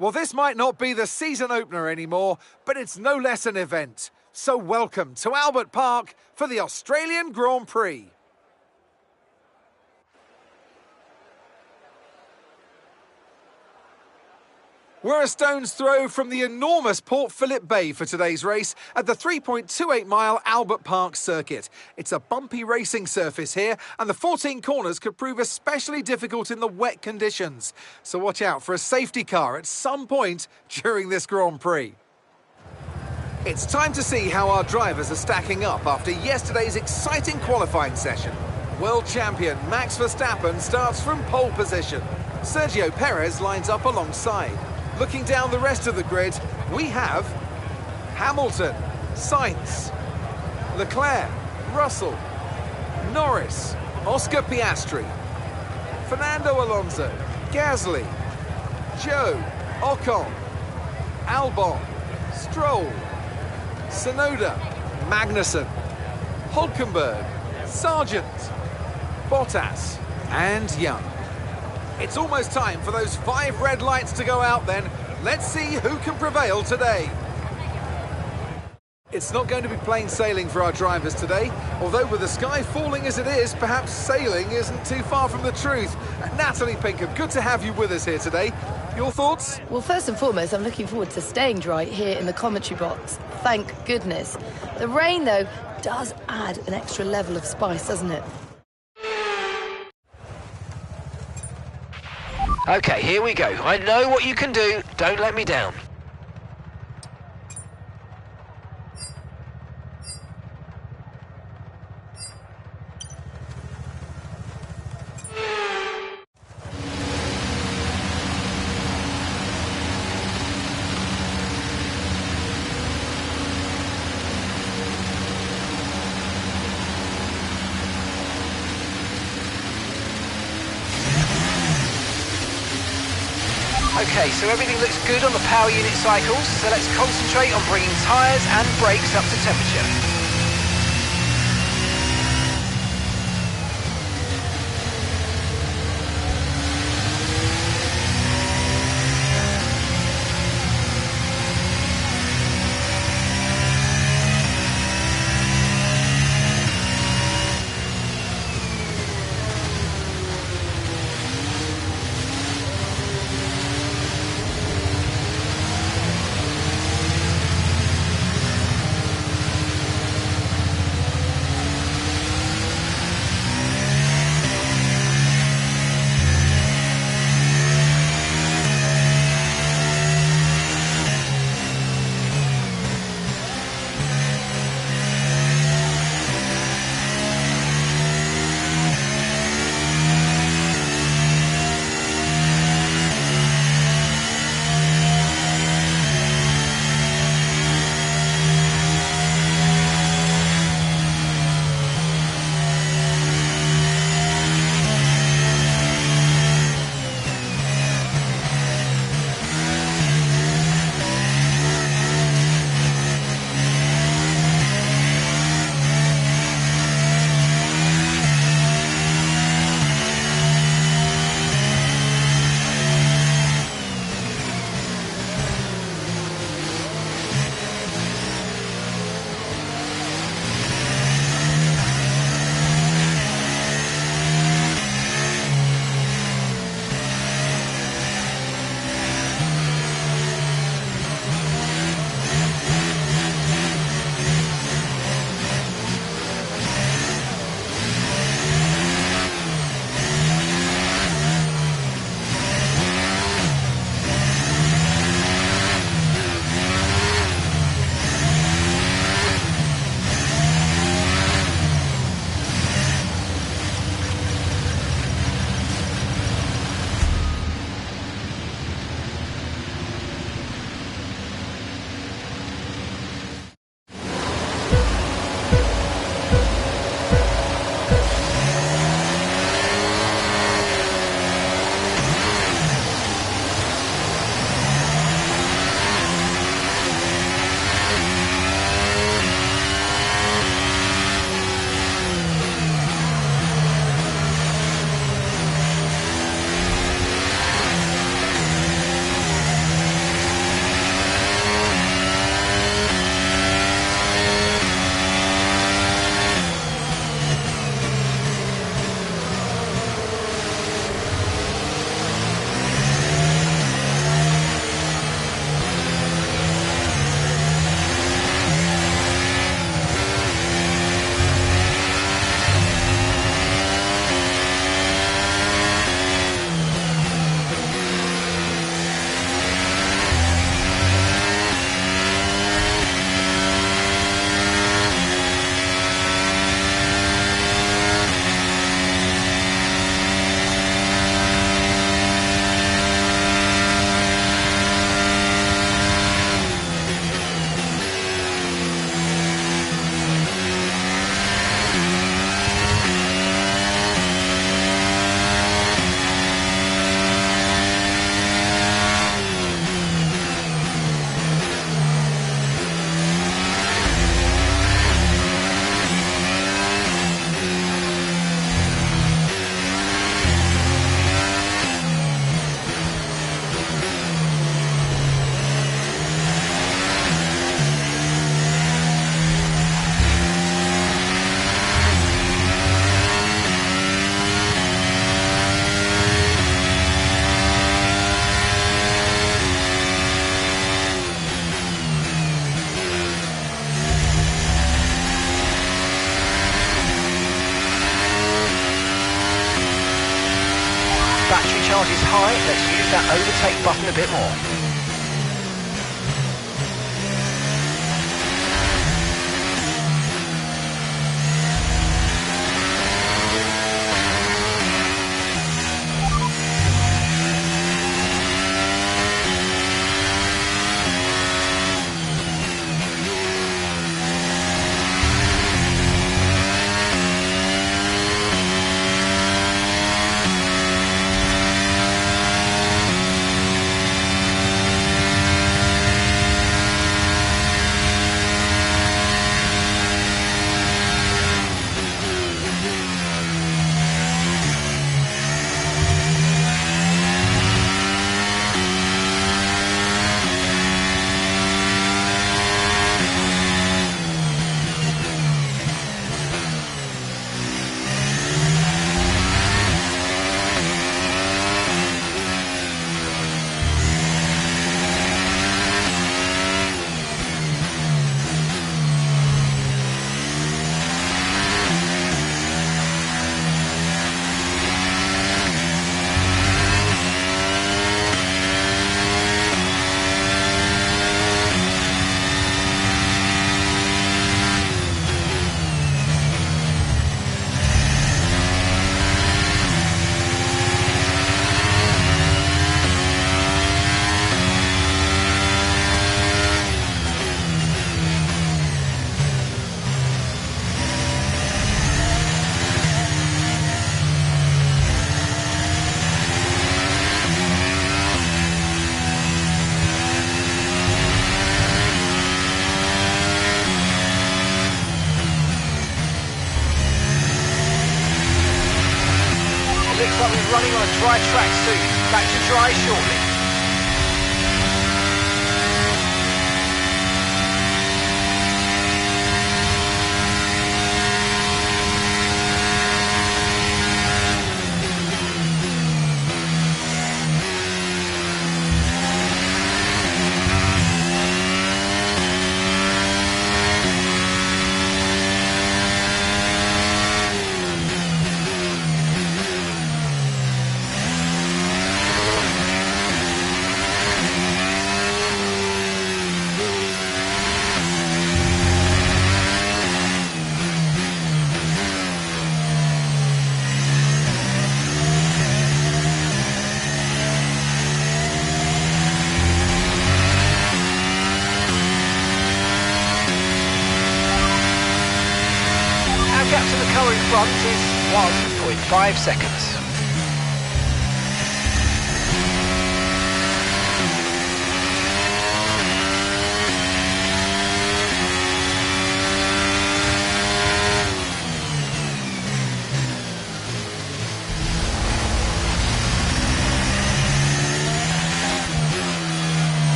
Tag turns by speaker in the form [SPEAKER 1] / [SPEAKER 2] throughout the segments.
[SPEAKER 1] Well, this might not be the season opener anymore, but it's no less an event. So welcome to Albert Park for the Australian Grand Prix. We're a stone's throw from the enormous Port Phillip Bay for today's race at the 3.28-mile Albert Park circuit. It's a bumpy racing surface here, and the 14 corners could prove especially difficult in the wet conditions. So watch out for a safety car at some point during this Grand Prix. It's time to see how our drivers are stacking up after yesterday's exciting qualifying session. World champion Max Verstappen starts from pole position. Sergio Perez lines up alongside. Looking down the rest of the grid, we have Hamilton, Sainz, Leclerc, Russell, Norris, Oscar Piastri, Fernando Alonso, Gasly, Zhou, Ocon, Albon, Stroll, Tsunoda, Magnussen, Hulkenberg, Sargent, Bottas and Young. It's almost time for those 5 red lights to go out then. Let's see who can prevail today. It's not going to be plain sailing for our drivers today, although with the sky falling as it is, perhaps sailing isn't too far from the truth. Natalie Pinkham, good to have you with us here today. Your thoughts?
[SPEAKER 2] Well, first and foremost, I'm looking forward to staying dry here in the commentary box. Thank goodness. The rain, though, does add an extra level of spice, doesn't it?
[SPEAKER 3] Okay, here we go. I know what you can do. Don't let me down. Okay, so everything looks good on the power unit cycles, so let's concentrate on bringing tyres and brakes up to temperature. charge is high, let's use that overtake button a bit more. Looks like we're running on a dry track soon. Back to dry shortly. Gap to the car in front is 1.5 seconds.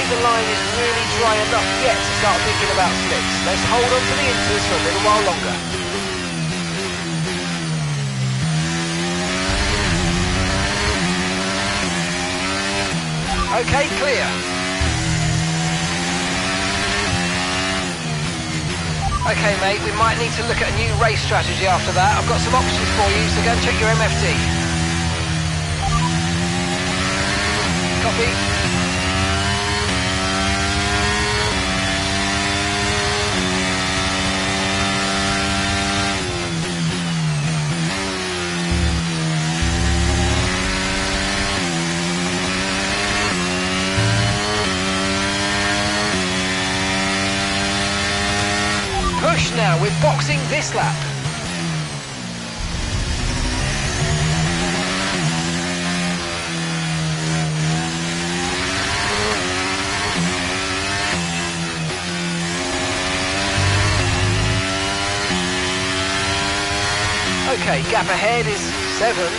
[SPEAKER 3] The line is really dry enough yet to start thinking about slicks. Let's hold on to the inters for a little while longer. Okay, clear. Okay, mate, we might need to look at a new race strategy after that. I've got some options for you, so go and check your MFD. Copy. Push now, we're boxing this lap. Okay, gap ahead is 7.0 seconds.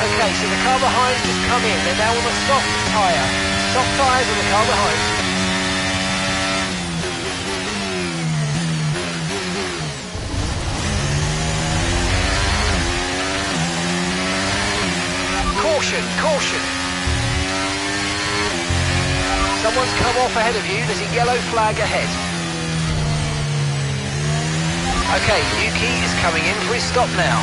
[SPEAKER 3] Okay, so the car behind's just come in. They're now on a soft tyre. Soft tyres on the car behind. Caution, caution. Someone's come off ahead of you. There's a yellow flag ahead. Okay, Yuki is coming in for his stop now.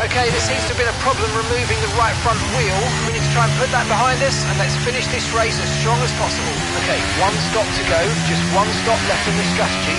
[SPEAKER 3] Okay, there seems to have been a problem removing the right front wheel. We need to try and put that behind us, and let's finish this race as strong as possible. Okay, one stop to go, just one stop left in the strategy.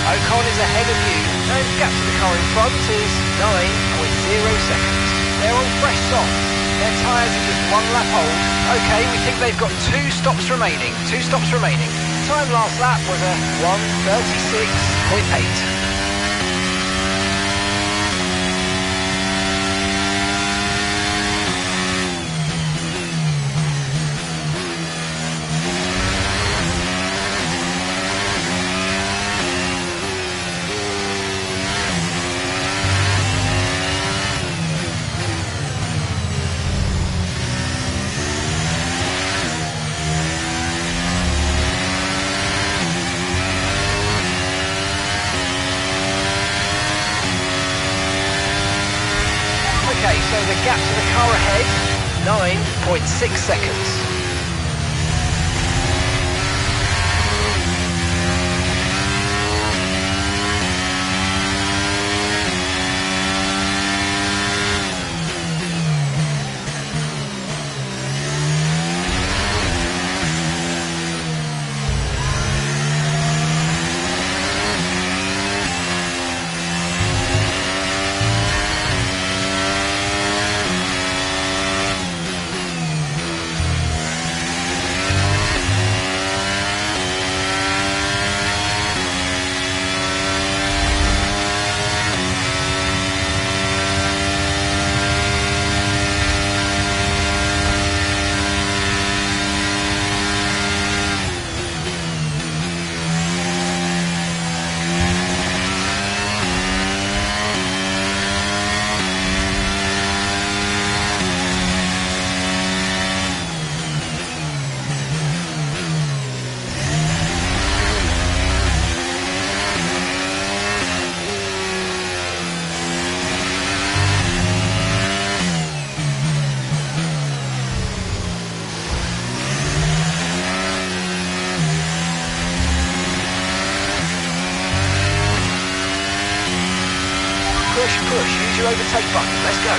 [SPEAKER 3] Ocon is ahead of you, and gap to the car in front is 9.0 seconds. They're on fresh softs. Their tyres are just one lap old. Okay, we think they've got two stops remaining. Time last lap was a 1:36.8. Okay, so the gap to the car ahead, 9.6 seconds. Push, use your overtake button, let's go.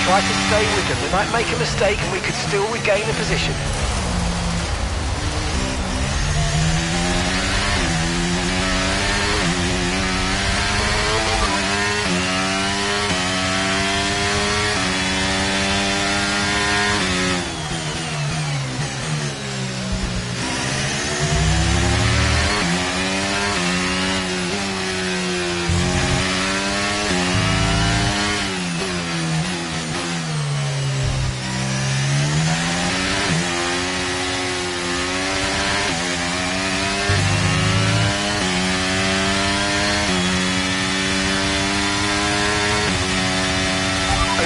[SPEAKER 3] Try to stay with them. They might make a mistake and we could still regain the position.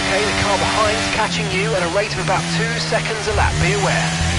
[SPEAKER 3] Okay, the car behind's catching you at a rate of about 2 seconds a lap. Be aware.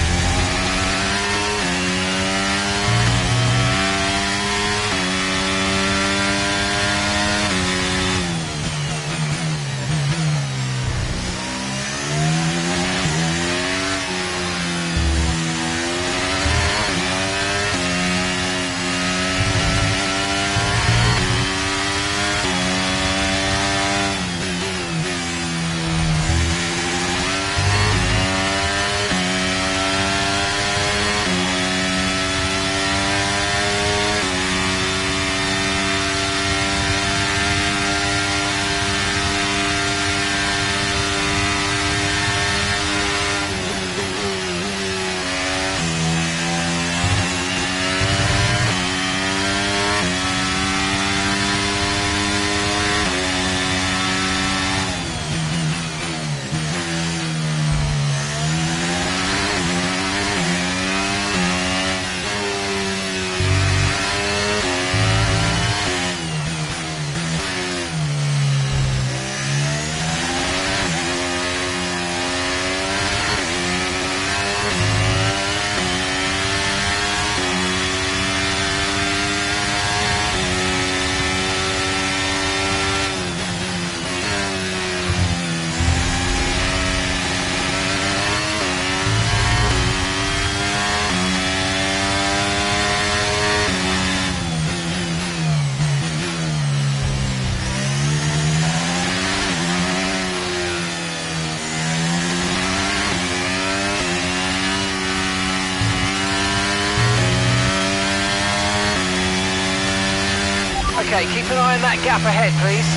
[SPEAKER 3] Okay, keep an eye on that gap ahead, please.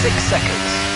[SPEAKER 3] 2.6 seconds.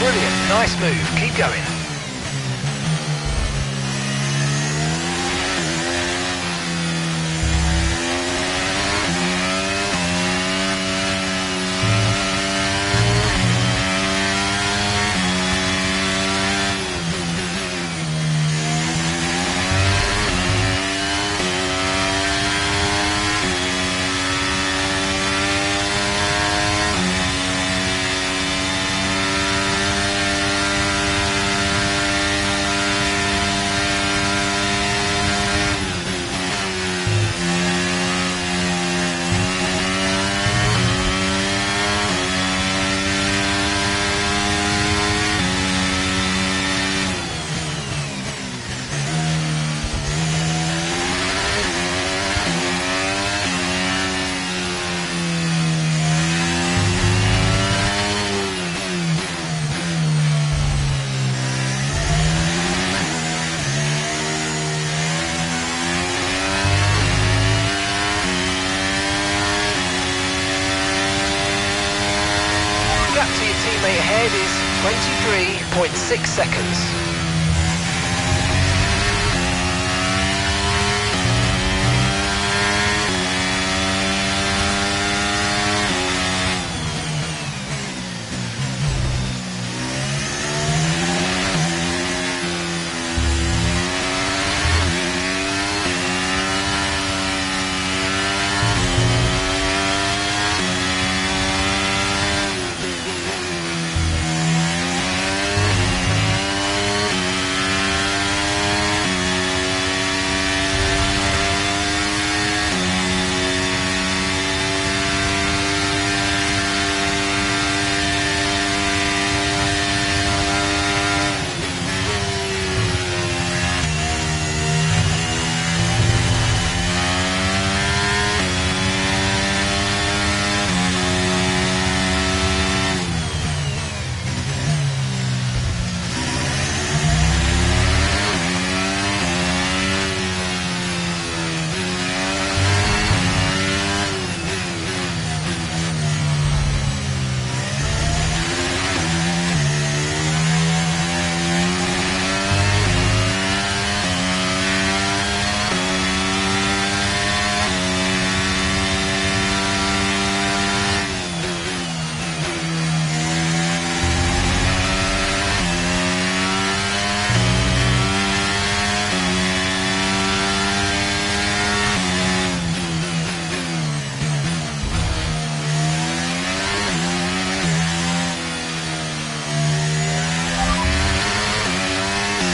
[SPEAKER 3] Brilliant, nice move, keep going. Gap to your teammate ahead is 23.6 seconds.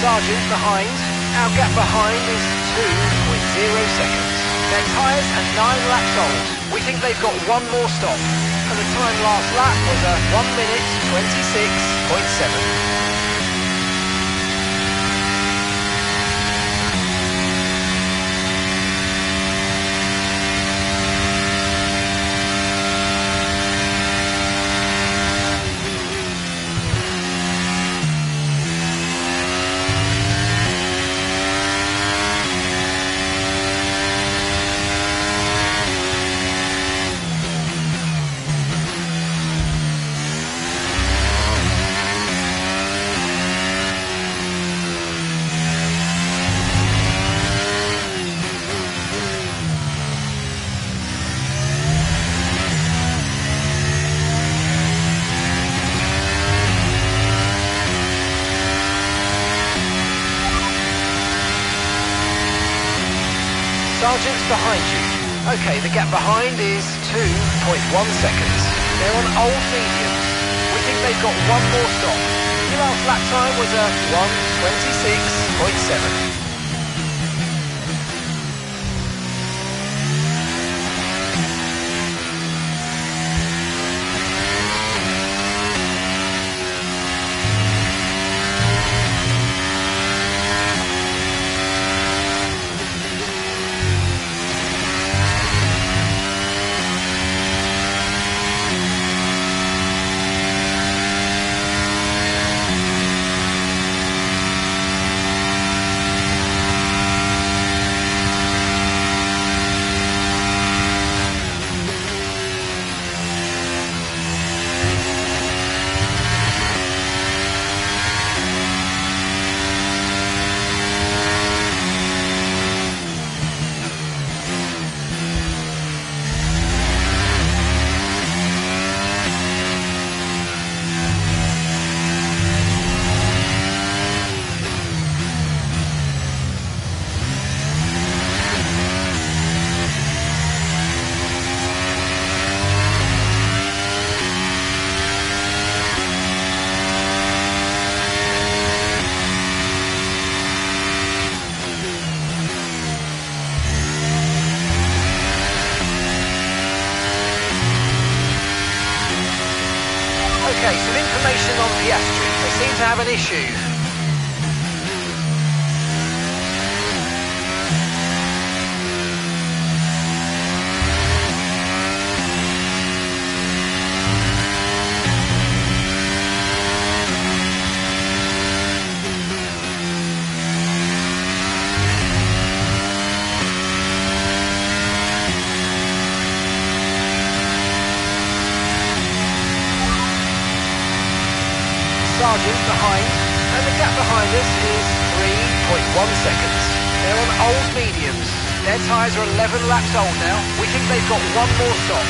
[SPEAKER 3] Sergeant behind. Our gap behind is 2.0 seconds. Their tyres are 9 laps old. We think they've got one more stop. And the time last lap was a 1 minute 26.7. Sergeant's behind you. Okay, the gap behind is 2.1 seconds. They're on old mediums. We think they've got one more stop. Your last lap time was a 1:26.7. Okay, some information on Piastri. They seem to have an issue. Sargent behind, and the gap behind us is 3.1 seconds. They're on old mediums. Their tyres are 11 laps old now. We think they've got one more stop.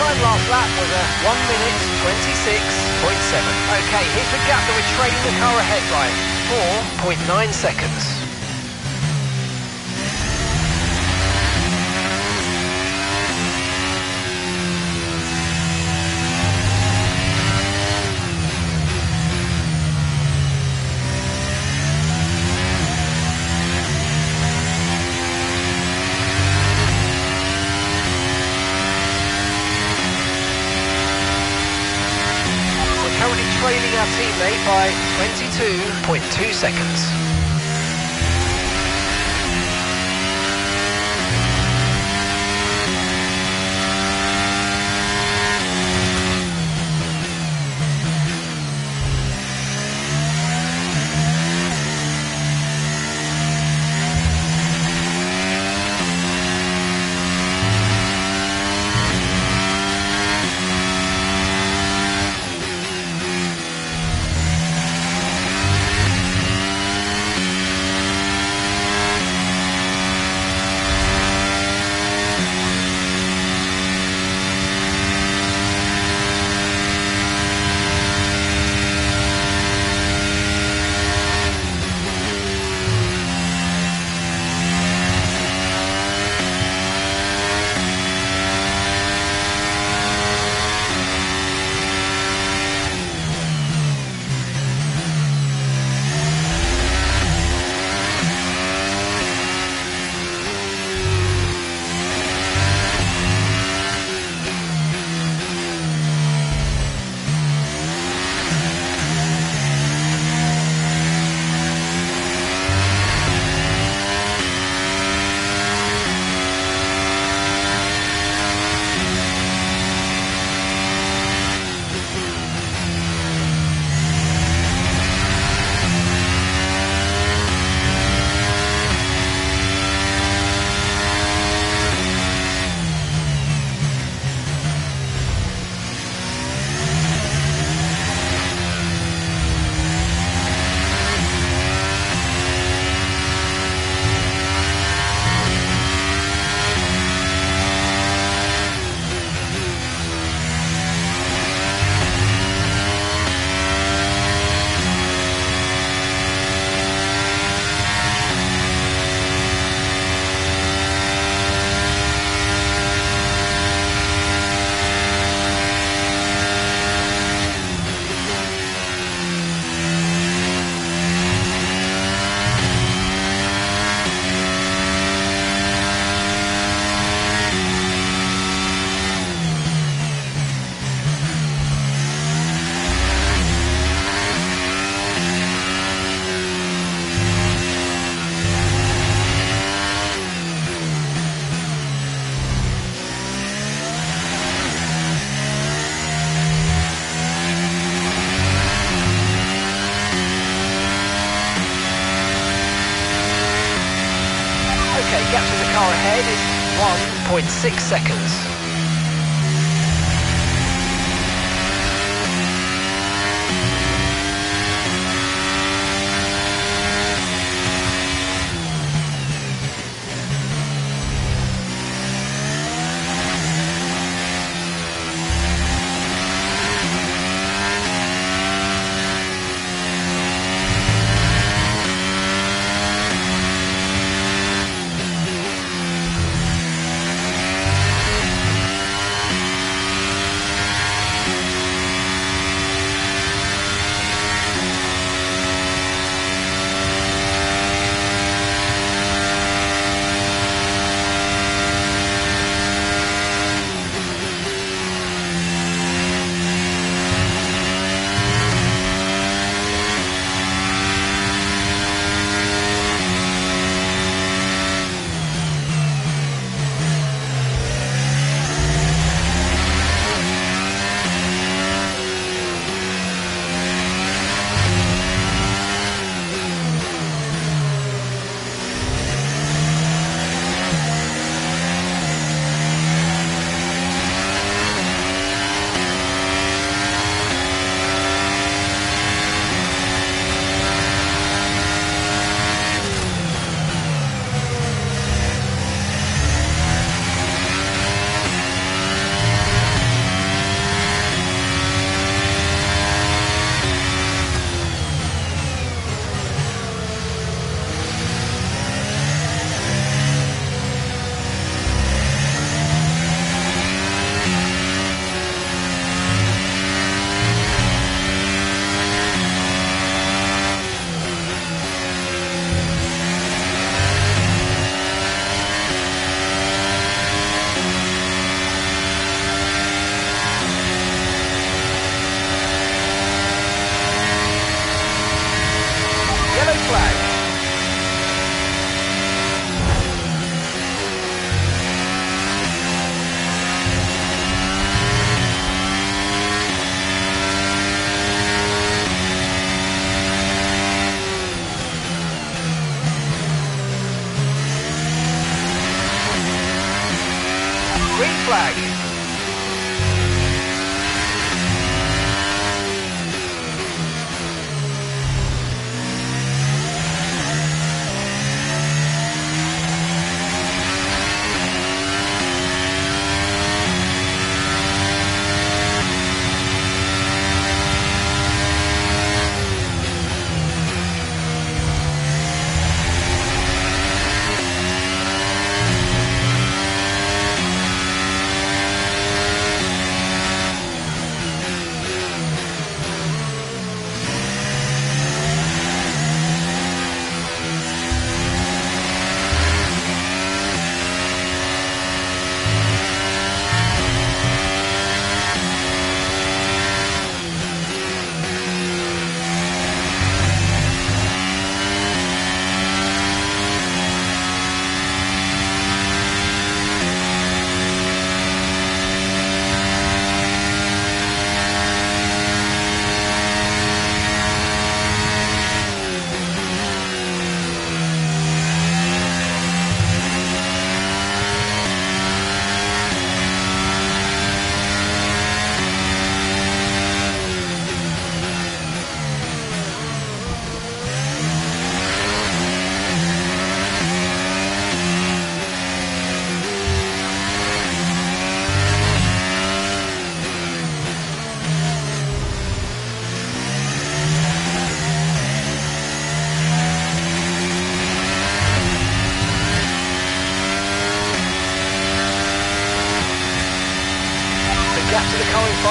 [SPEAKER 3] Time last lap was a 1 minute 26.7. Okay, here's the gap that we're trailing the car ahead by, 4.9 seconds. Currently trailing our teammate by 22.2 seconds. Gap to the car ahead is 1.6 seconds.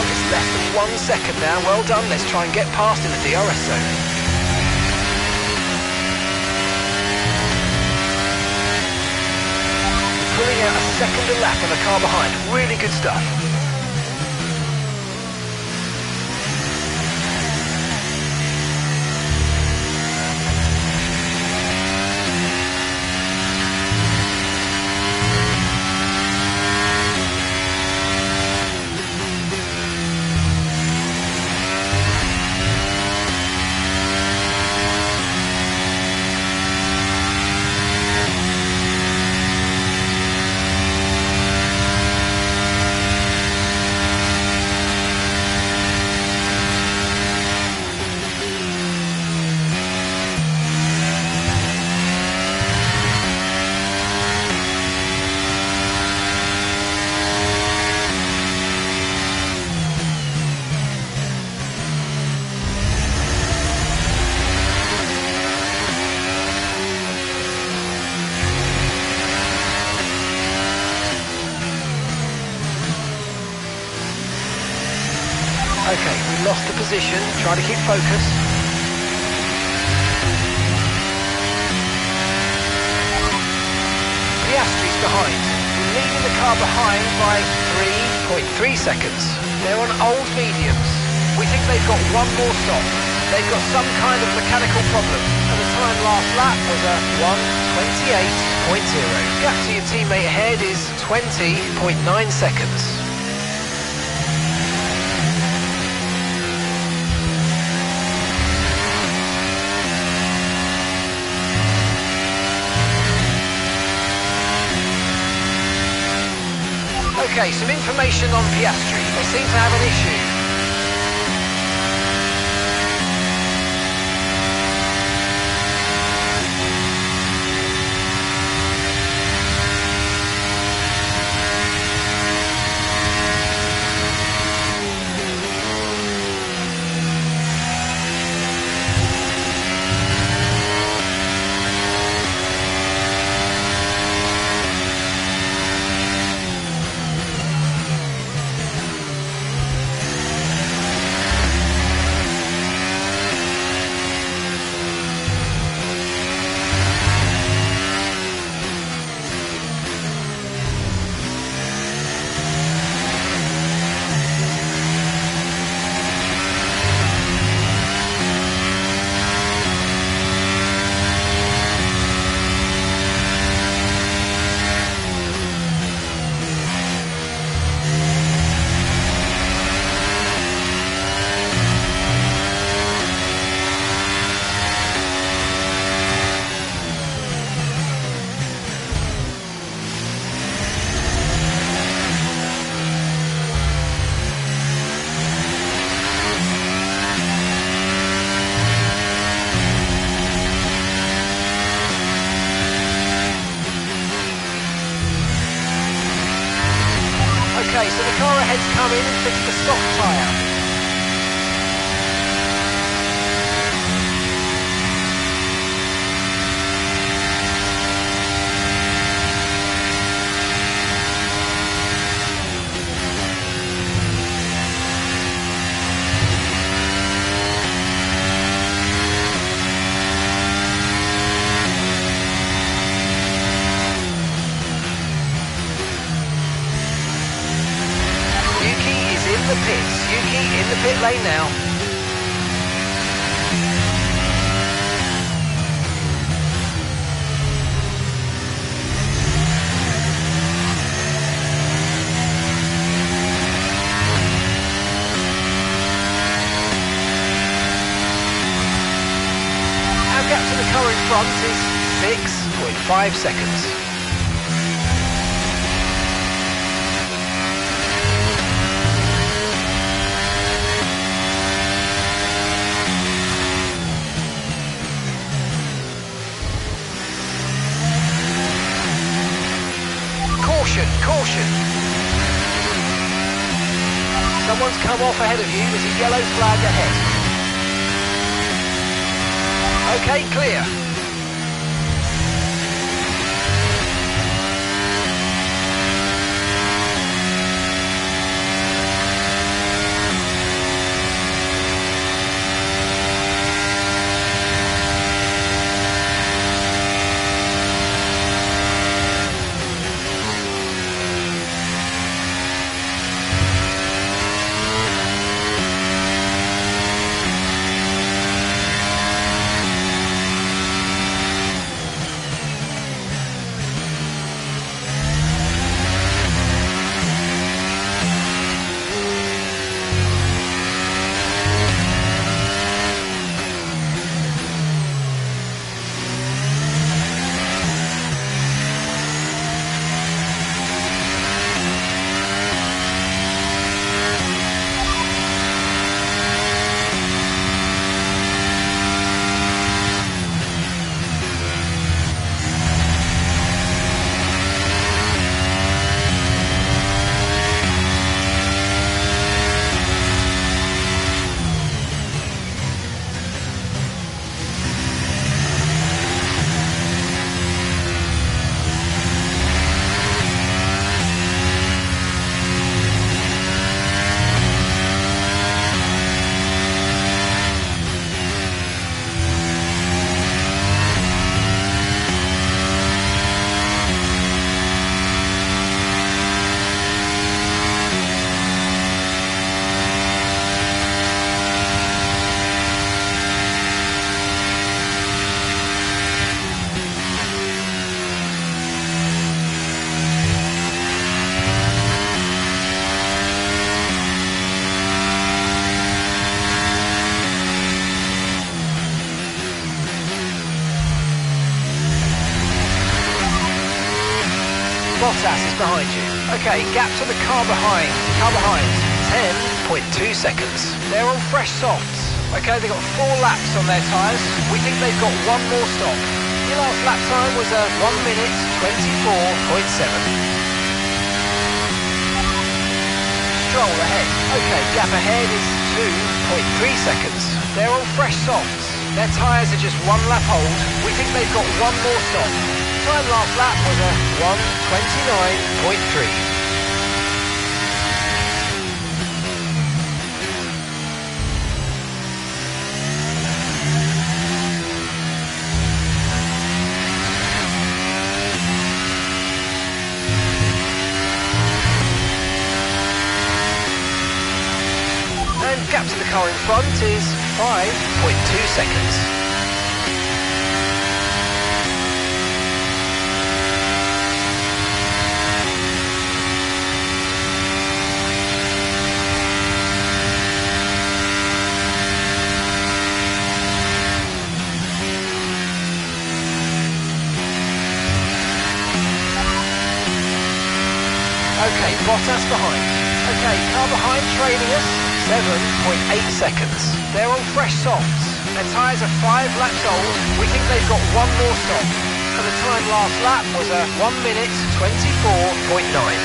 [SPEAKER 3] on. It's less than 1 second now. Well done. Let's try and get past in the DRS zone. Pulling out a second a lap on the car behind. Really good stuff. Okay, we lost the position. Try to keep focus. Piastri's behind. We're leaving the car behind by 3.3 seconds. They're on old mediums. We think they've got one more stop. They've got some kind of mechanical problem. And the time last lap was a 1:28.0. Gap to your teammate ahead is 20.9 seconds. Okay, some information on Piastri. They seem to have an issue. Okay, so the car ahead's come in and fixed the soft tyre. The pits. Yuki in the pit lane now. Our gap to the car in front is 6.5 seconds. Caution! Someone's come off ahead of you. There's a yellow flag ahead. Okay, clear. Bottas is behind you. Okay, gap to the car behind. 10.2 seconds. They're on fresh softs. Okay, they've got 4 laps on their tyres. We think they've got one more stop. Your last lap time was 1 minute 24.7. Stroll ahead. Okay, gap ahead is 2.3 seconds. They're on fresh softs. Their tyres are just 1 lap old. We think they've got one more stop. Time last lap was 1:29.3. And gap to the car in front is 5.2 seconds. Okay, Bottas behind. Okay, car behind trailing us, 7.8 seconds. They're on fresh softs. Their tyres are 5 laps old. We think they've got one more stop. And the time last lap was 1 minute 24.9.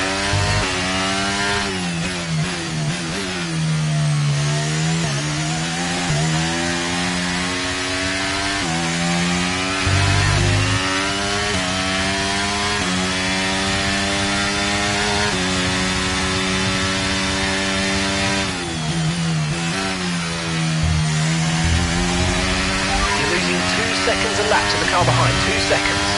[SPEAKER 3] Seconds a lap to the car behind, 2 seconds.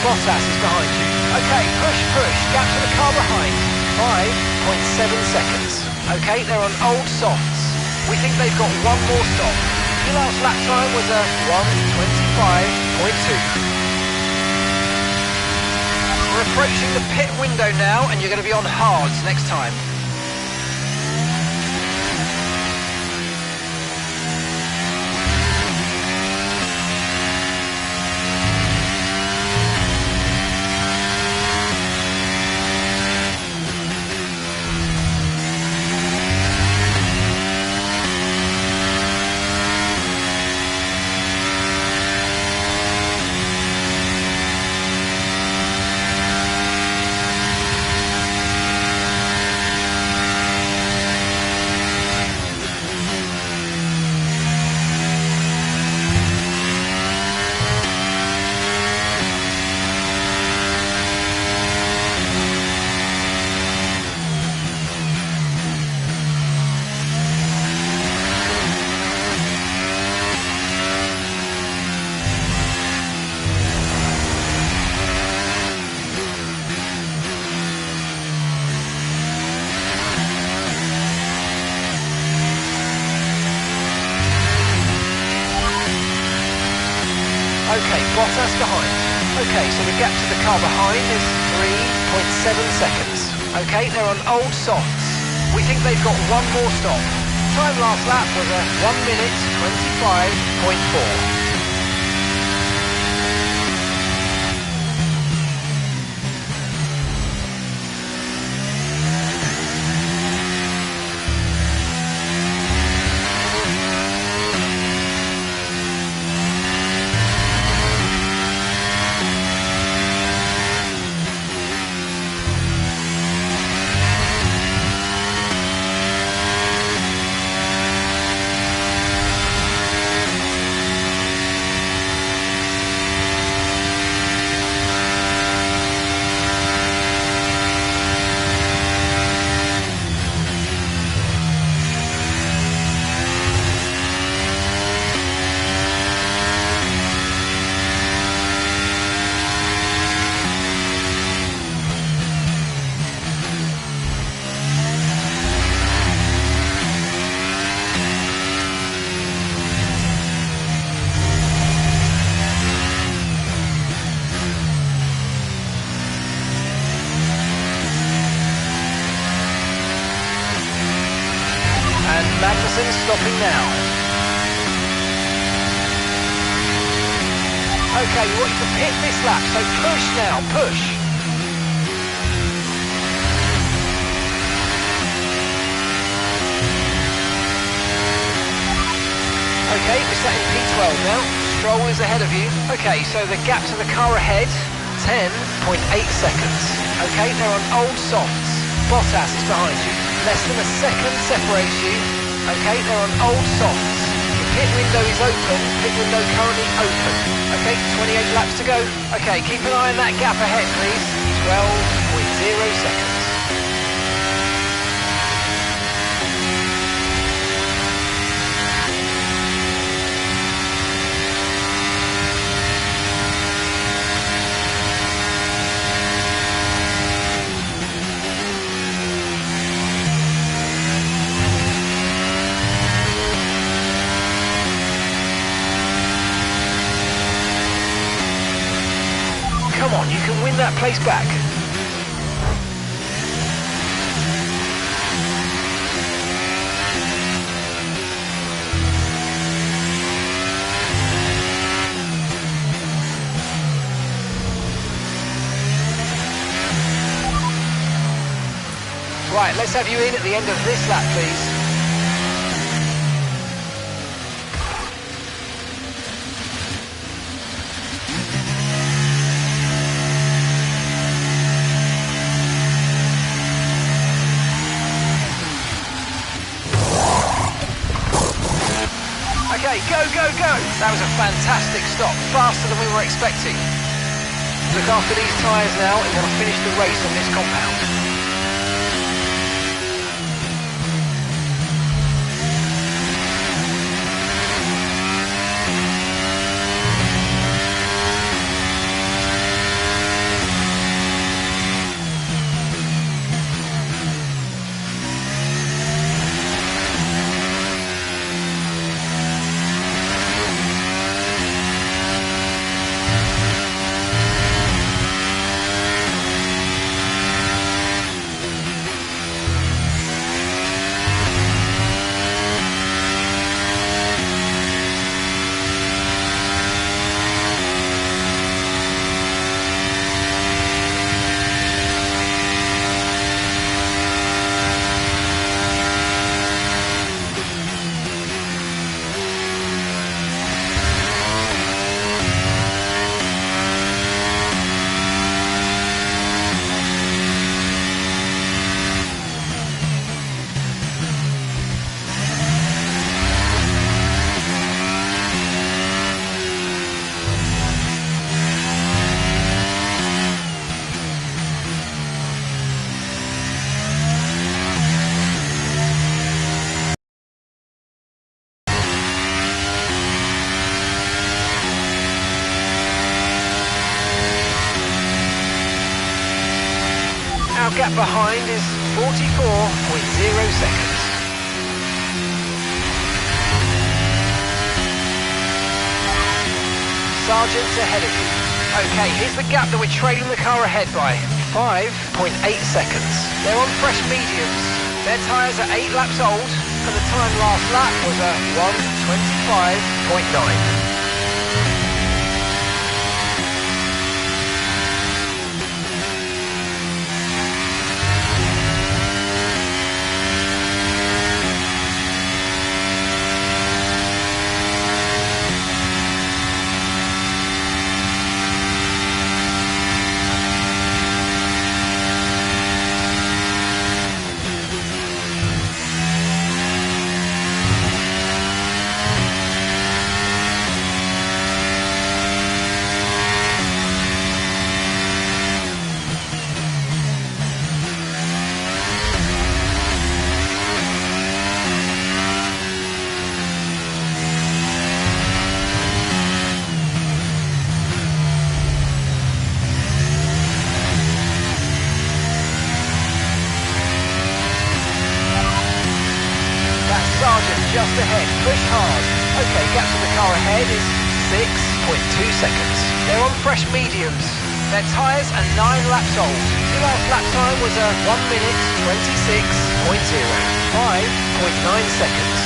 [SPEAKER 3] Bottas is behind you. Okay, push, gap to the car behind. 5.7 seconds. Okay, they're on old softs. We think they've got one more stop. Your last lap time was 1:25.2. We're approaching the pit window now, and you're going to be on hards next time. Okay, Bottas behind. Okay, so the gap to the car behind is 3.7 seconds. Okay, they're on old softs. We think they've got one more stop. Time last lap was 1 minute 25.4. stopping now. Okay, we want you to pit this lap, so push now, push. Okay, we're set in P12 now. Stroll is ahead of you. Okay, so the gap to the car ahead, 10.8 seconds. Okay, they're on old softs. Bottas is behind you. Less than a second separates you. Okay, they're on old softs. The pit window is open. Pit window currently open. Okay, 28 laps to go. Okay, keep an eye on that gap ahead, please. 12.0 seconds. Come on, you can win that place back. Right, let's have you in at the end of this lap, please. Okay, go, go, go! That was a fantastic stop, faster than we were expecting. Look after these tyres now and want to finish the race on this compound. Our gap behind is 44.0 seconds. Sargent's ahead of you. Okay, here's the gap that we're trailing the car ahead by. 5.8 seconds. They're on fresh mediums. Their tyres are 8 laps old, and the time last lap was a 1:25.9. Just ahead, push hard. Okay, gap to the car ahead is 6.2 seconds. They're on fresh mediums. Their tyres are 9 laps old. Your last lap time was a 1:26.0. 5.9 seconds.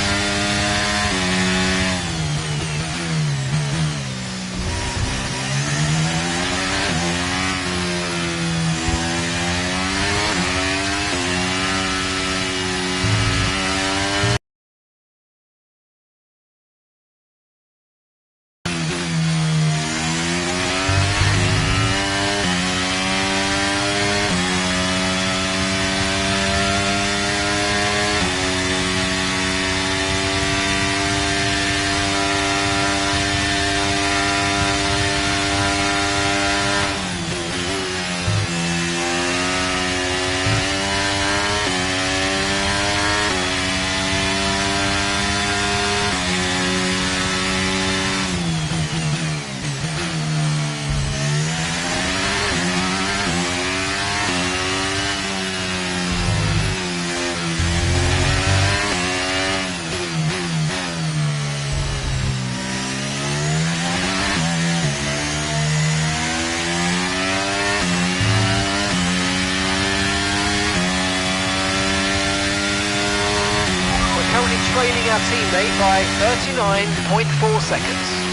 [SPEAKER 3] teammate by 39.4 seconds.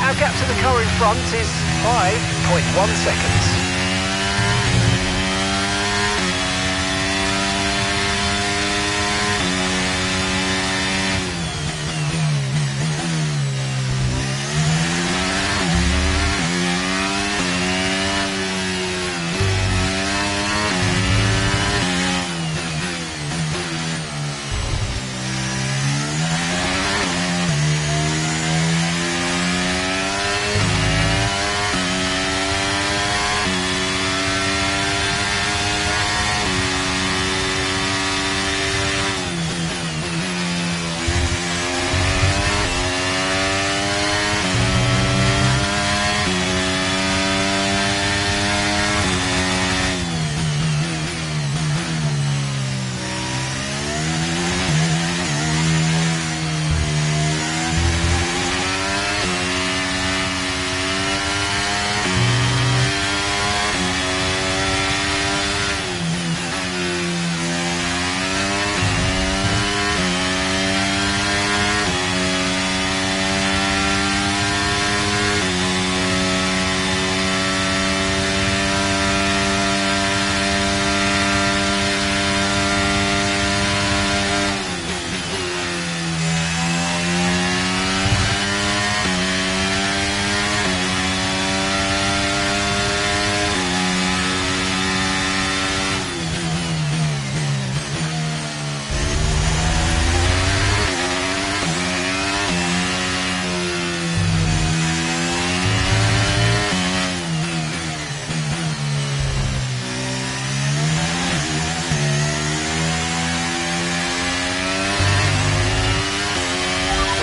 [SPEAKER 3] Our gap to the car in front is 5.1 seconds.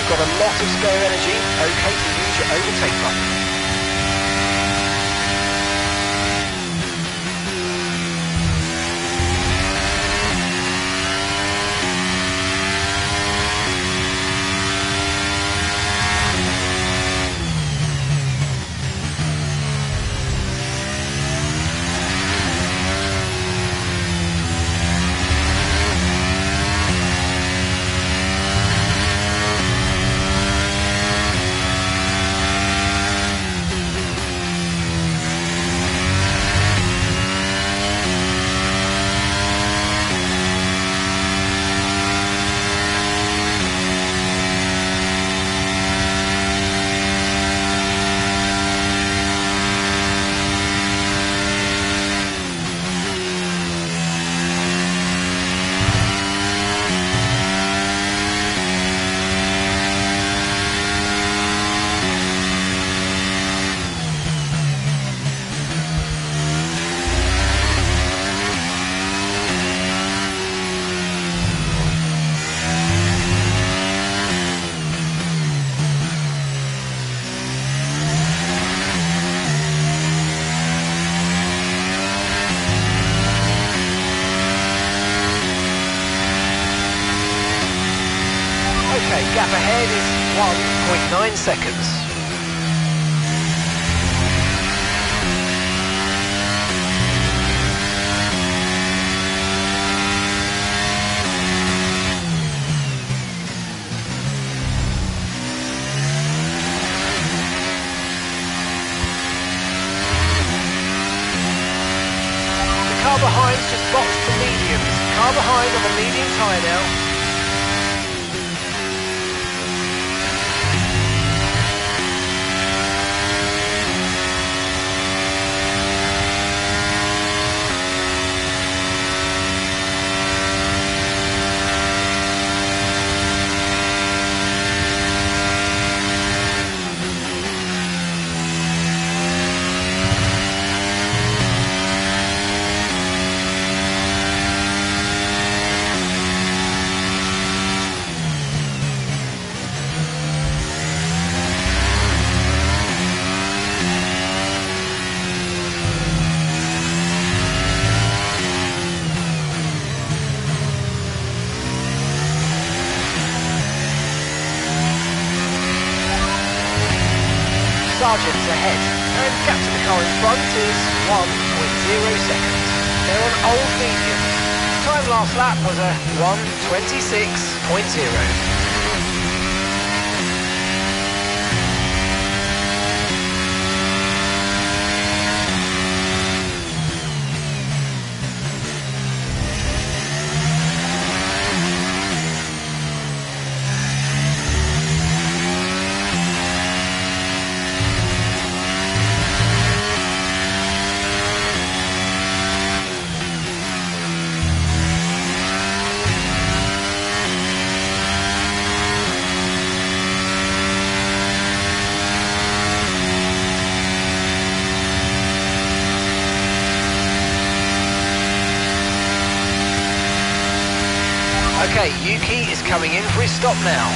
[SPEAKER 3] Got a lot of spare energy, okay to use your overtake button. Okay, gap ahead is 1.9 seconds. The car behind's just boxed for mediums. Car behind on the medium tyre now. Sargent's ahead, and gap to the car in front is 1.0 seconds. They're on old mediums. Time last lap was a 1:26.0. Okay, Yuki is coming in for his stop now.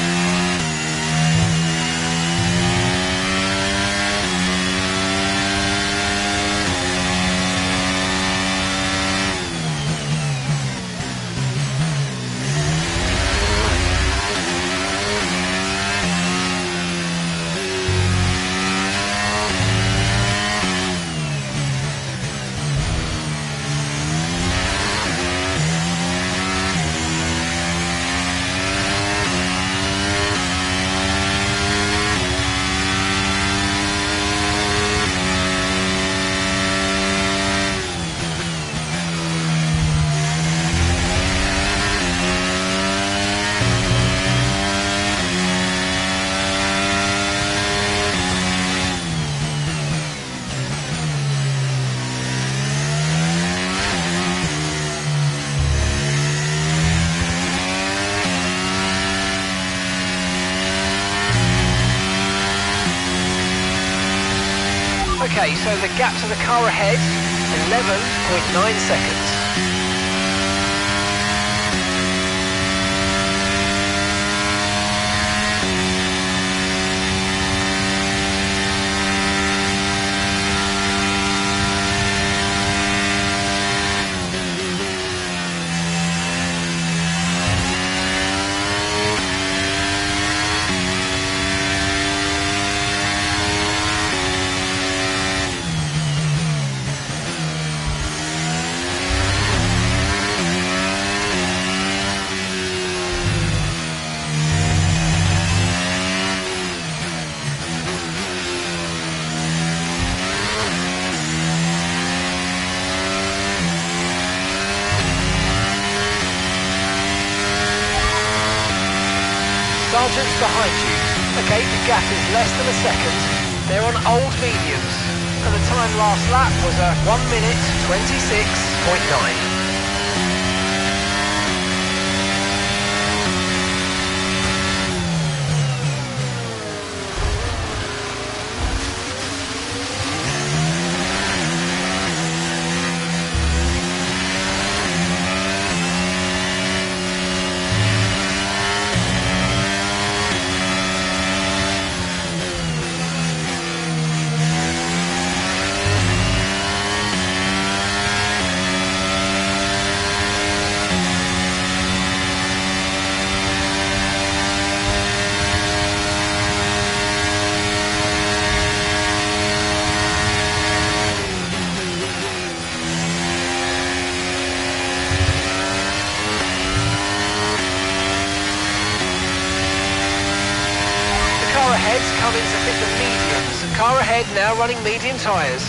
[SPEAKER 3] Okay, so the gap to the car ahead, 11.9 seconds. Sargent's behind you. Okay, the gap is less than a second. They're on old mediums. And the time last lap was a 1:26.9. Ahead's coming to fit the mediums. Car ahead now running medium tyres.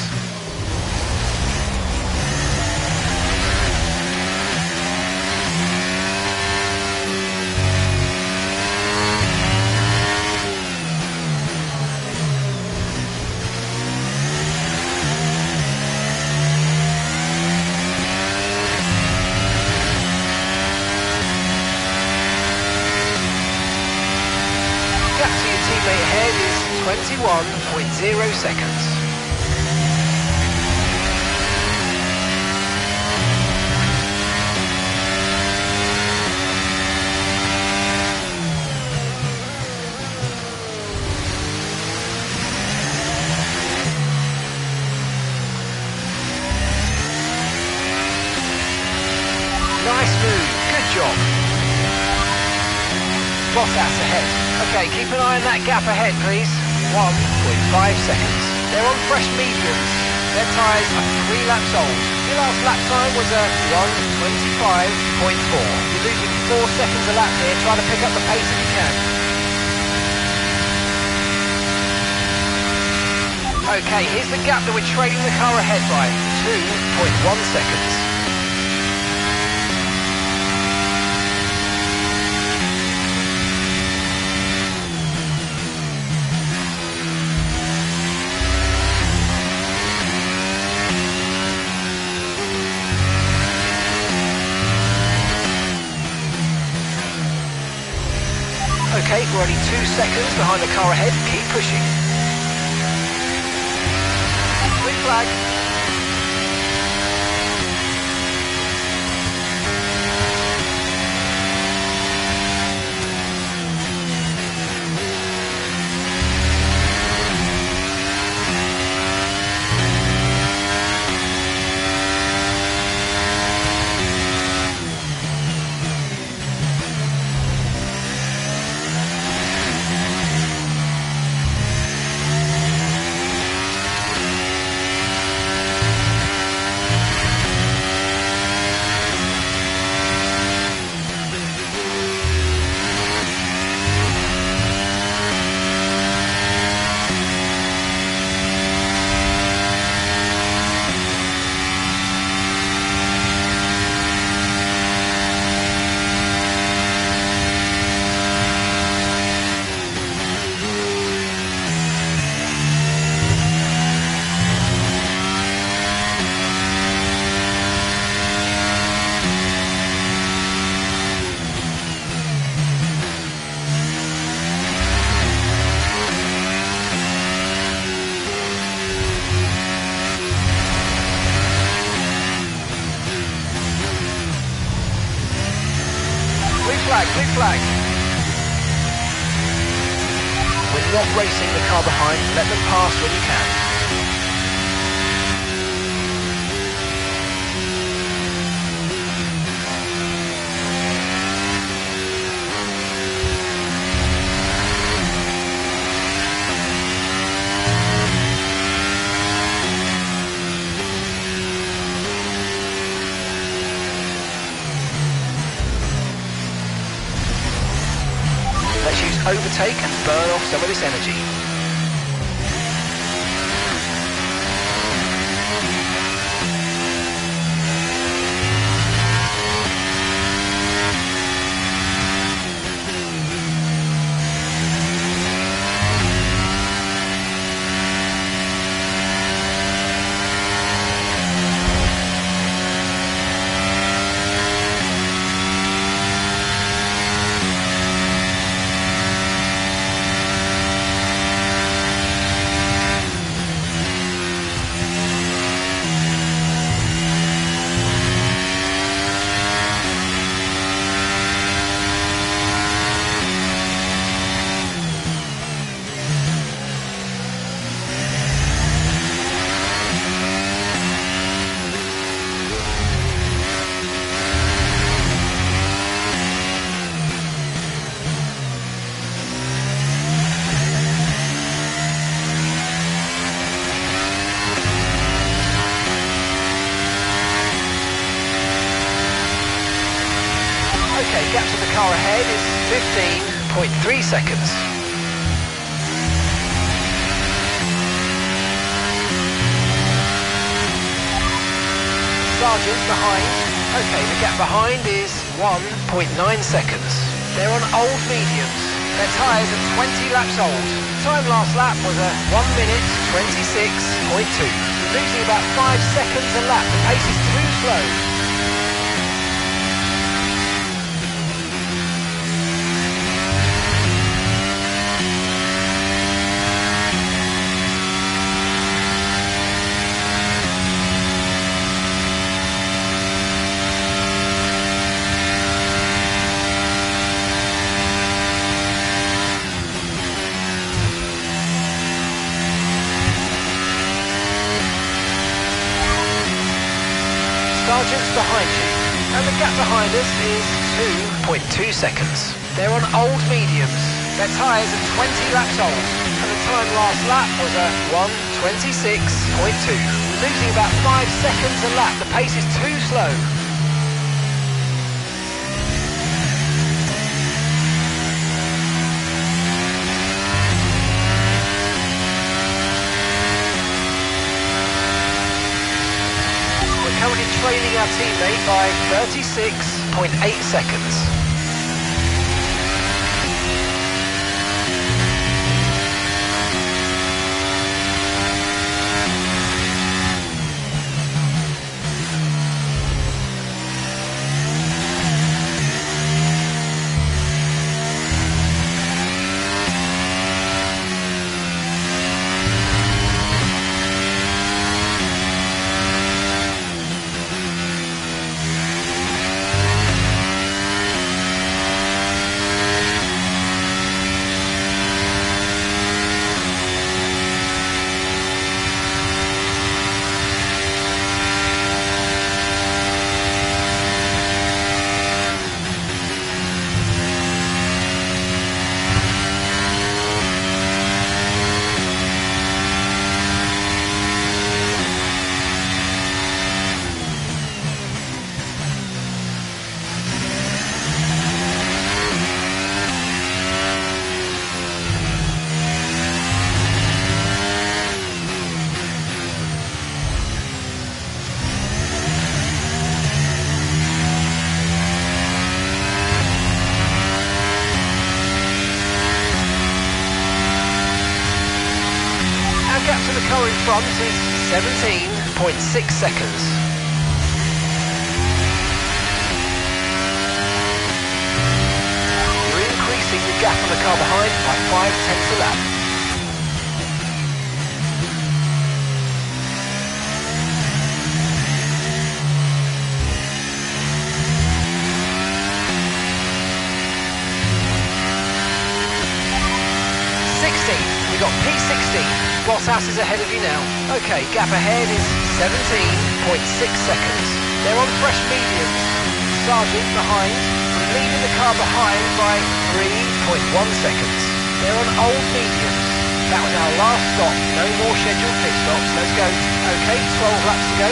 [SPEAKER 3] Teammate ahead is 21.0 seconds. Nice move, good job. Bottas ahead. Okay, keep an eye on that gap ahead, please. 1.5 seconds. They're on fresh mediums. Their tyres are 3 laps old. Your last lap time was a 1:25.4. You're losing 4 seconds a lap here. Try to pick up the pace if you can. Okay, here's the gap that we're trailing the car ahead by. 2.1 seconds. Okay, we're only 2 seconds behind the car ahead. Keep pushing. Green flag. Blue flag. We're not racing the car behind. Let them pass when you can. Let's use overtake and burn off some of this energy. Okay, gap to the car ahead is 15.3 seconds. Sargent behind. Okay, the gap behind is 1.9 seconds. They're on old mediums. Their tyres are 20 laps old. Time last lap was a 1:26.2. Losing about 5 seconds a lap. The pace is too slow. Sargent's behind you, and the gap behind us is 2.2 seconds. They're on old mediums. Their tyres are 20 laps old, and the time last lap was a 1:26.2. We're losing about 5 seconds a lap. The pace is too slow. We're currently trailing our teammate by 36.8 seconds. To the car in front is 17.6 seconds. We're increasing the gap on the car behind by 5/10 a lap. We've got P16. Bottas is ahead of you now. Okay, gap ahead is 17.6 seconds. They're on fresh mediums. Sargent behind. We're leaving the car behind by 3.1 seconds. They're on old mediums. That was our last stop. No more scheduled pit stops. Let's go. Okay, 12 laps to go.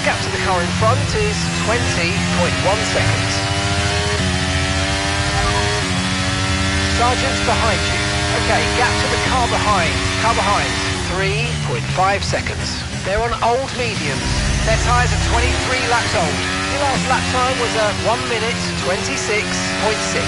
[SPEAKER 3] Gap to the car in front is 20.1 seconds. Sargent's behind you. Okay, gap to the car behind. Car behind, 3.5 seconds. They're on old mediums. Their tyres are 23 laps old. Your last lap time was a 1:26.6.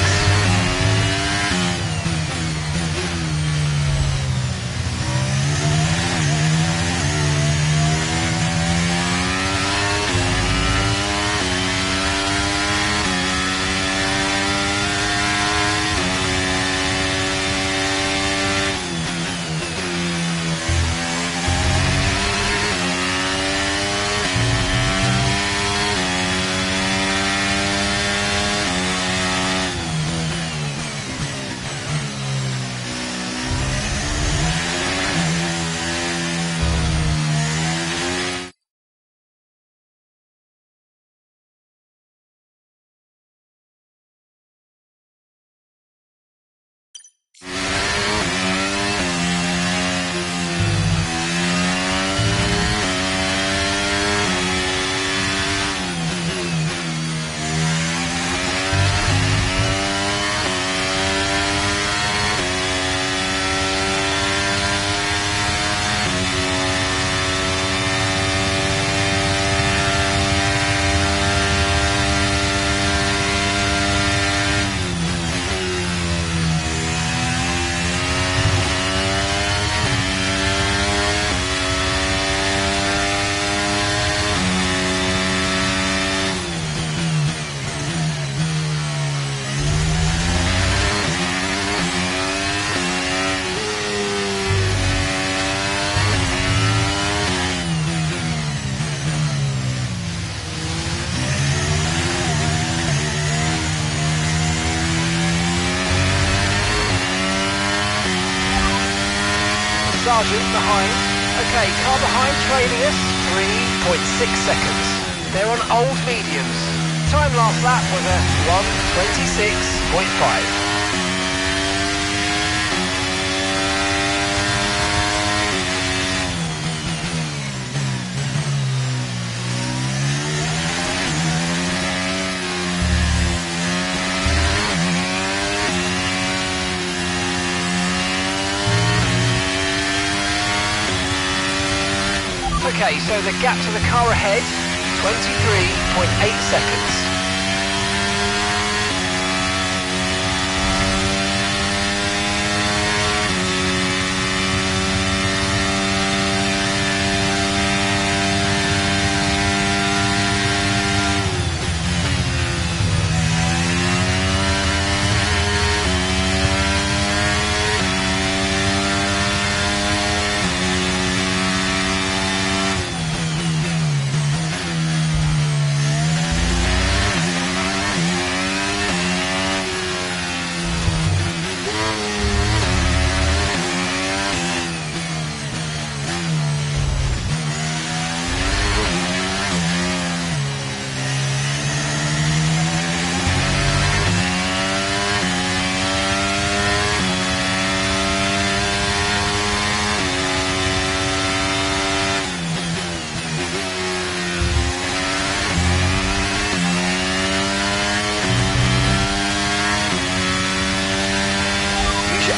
[SPEAKER 3] Sergeant behind. Okay, car behind trailing us, 3.6 seconds. They're on old mediums. Time last lap was a 1:26.5. Okay, so the gap to the car ahead, 23.8 seconds.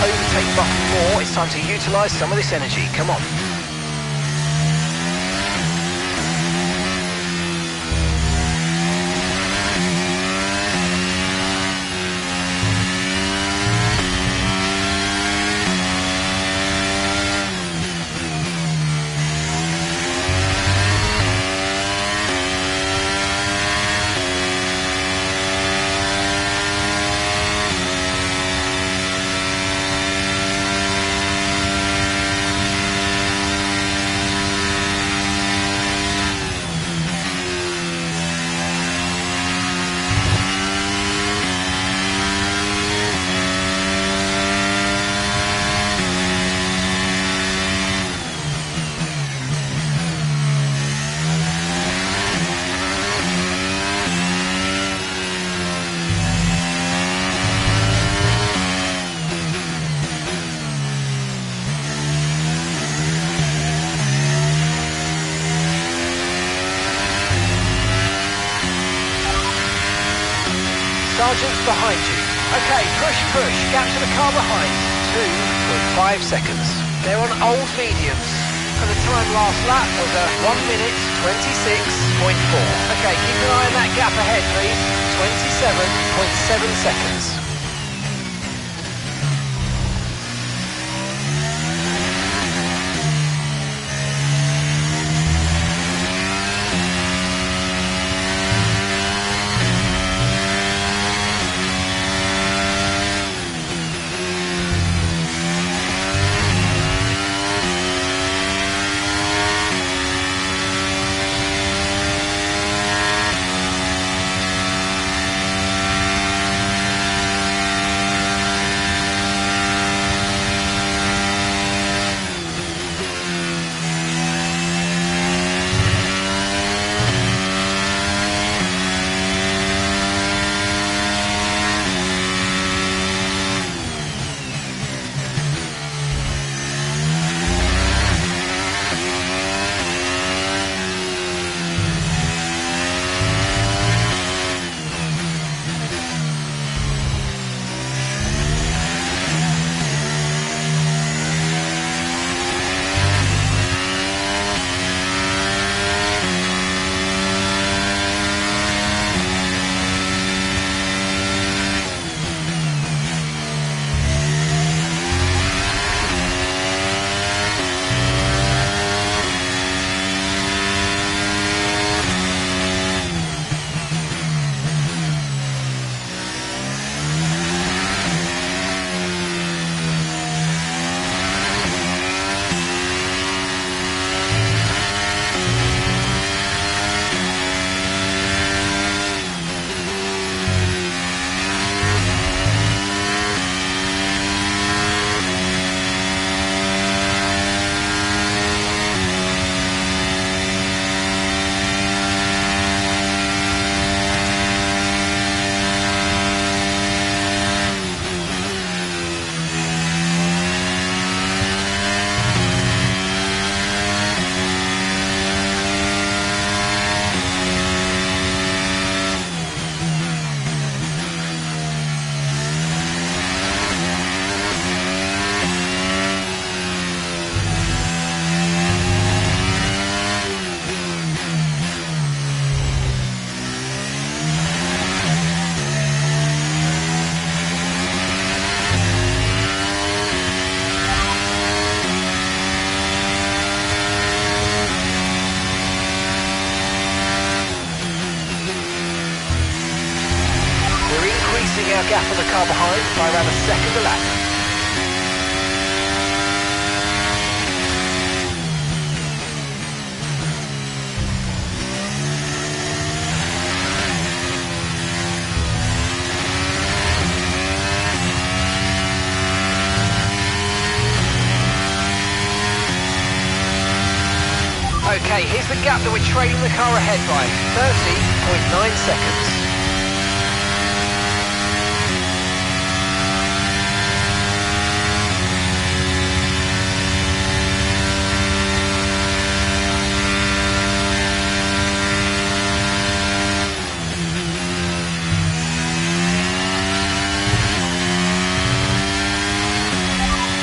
[SPEAKER 3] Overtake button more. It's time to utilise some of this energy. Come on. Sergeant's behind you. Okay, push, gap to the car behind, 2.5 seconds. They're on old mediums, and the time last lap was a 1:26.4. Okay, keep an eye on that gap ahead, please. 27.7 seconds. our gap on the car behind by around a second a lap. Okay, here's the gap that we're trailing the car ahead by, 30.9 seconds.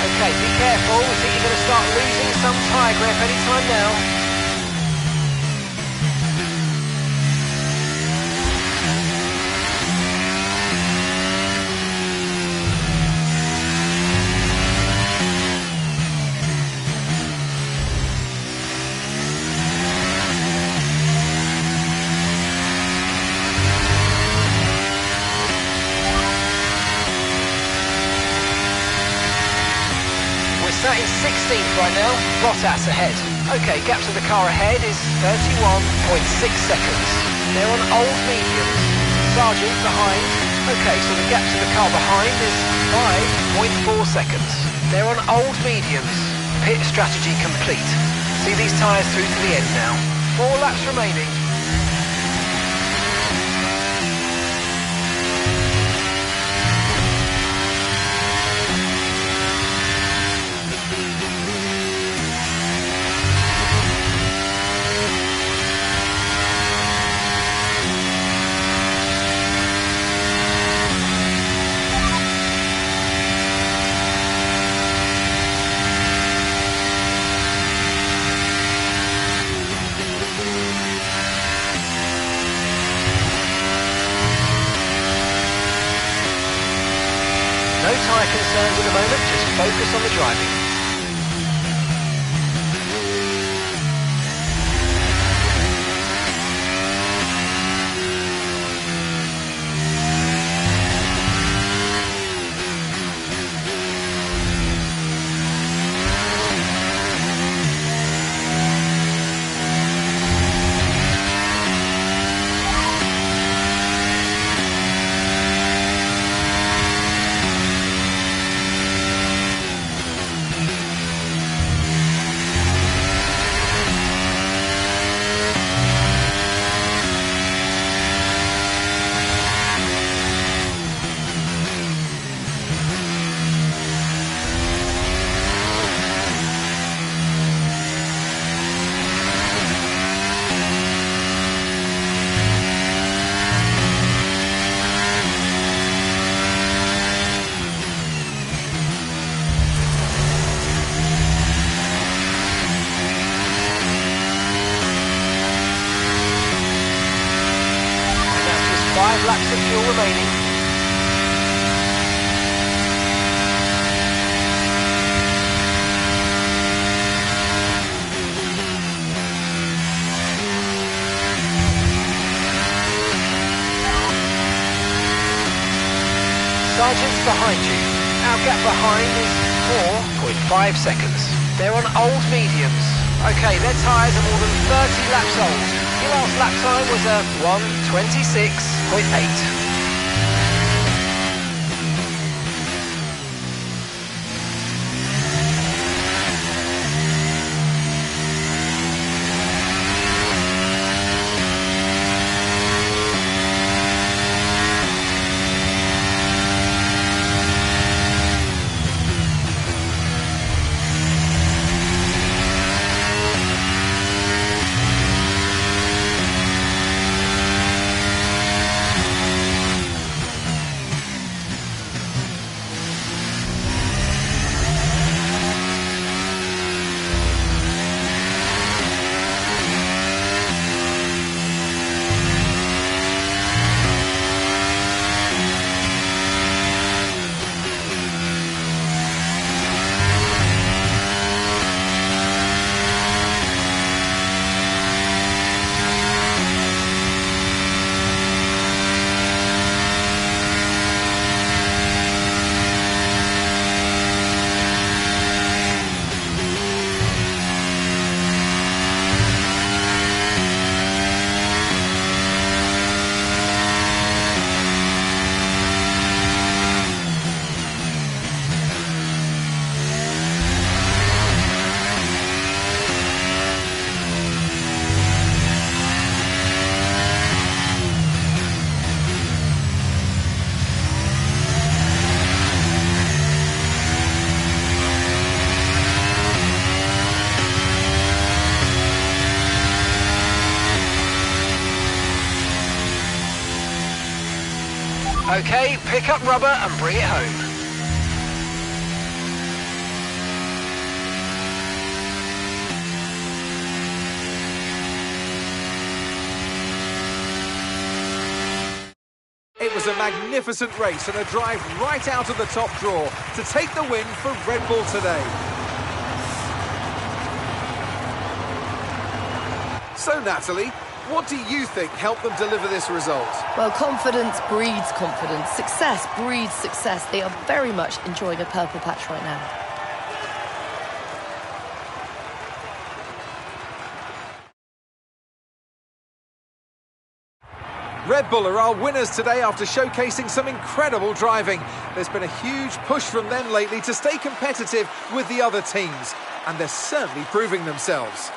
[SPEAKER 3] Okay, be careful, we think you're going to start losing some tyre grip any time now. Sat in 16th right now, Bottas ahead. Okay, gap to the car ahead is 31.6 seconds. They're on old mediums. Sargent behind. Okay, so the gap to the car behind is 5.4 seconds. They're on old mediums. Pit strategy complete. See these tyres through to the end now. 4 laps remaining. No tyre concerns at the moment, just focus on the driving. Five laps of fuel remaining. Sargent's behind you. Our gap behind is 4.5 seconds. They're on old mediums. Okay, their tyres are more than 30 laps old. Your last lap time was a 1:26.8. Okay, pick up rubber and bring it home.
[SPEAKER 1] It was a magnificent race and a drive right out of the top draw to take the win for Red Bull today. So, Natalie, what do you think helped them deliver this result?
[SPEAKER 2] Well, confidence breeds confidence. Success breeds success. They are very much enjoying a purple patch right now.
[SPEAKER 1] Red Bull are our winners today after showcasing some incredible driving. There's been a huge push from them lately to stay competitive with the other teams, and they're certainly proving themselves.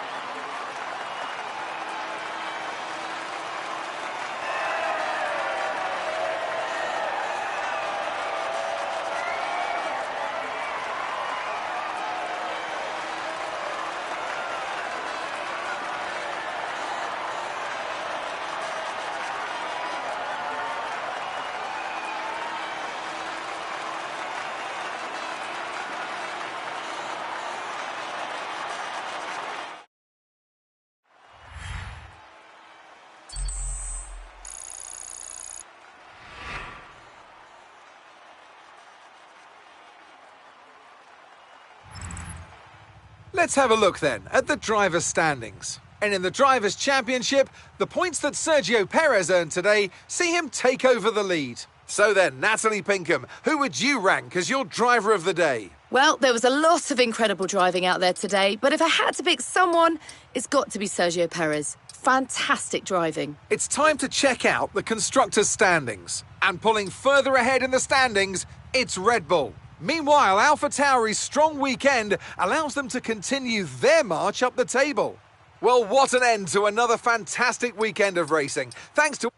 [SPEAKER 1] Let's have a look then at the drivers' standings. And in the Drivers' Championship, the points that Sergio Perez earned today see him take over the lead. So then, Natalie Pinkham, who would you rank as your driver of the day?
[SPEAKER 2] Well, there was a lot of incredible driving out there today, but if I had to pick someone, it's got to be Sergio Perez. Fantastic driving.
[SPEAKER 1] It's time to check out the constructors' standings. And pulling further ahead in the standings, it's Red Bull. Meanwhile, AlphaTauri's strong weekend allows them to continue their march up the table. Well, what an end to another fantastic weekend of racing. Thanks to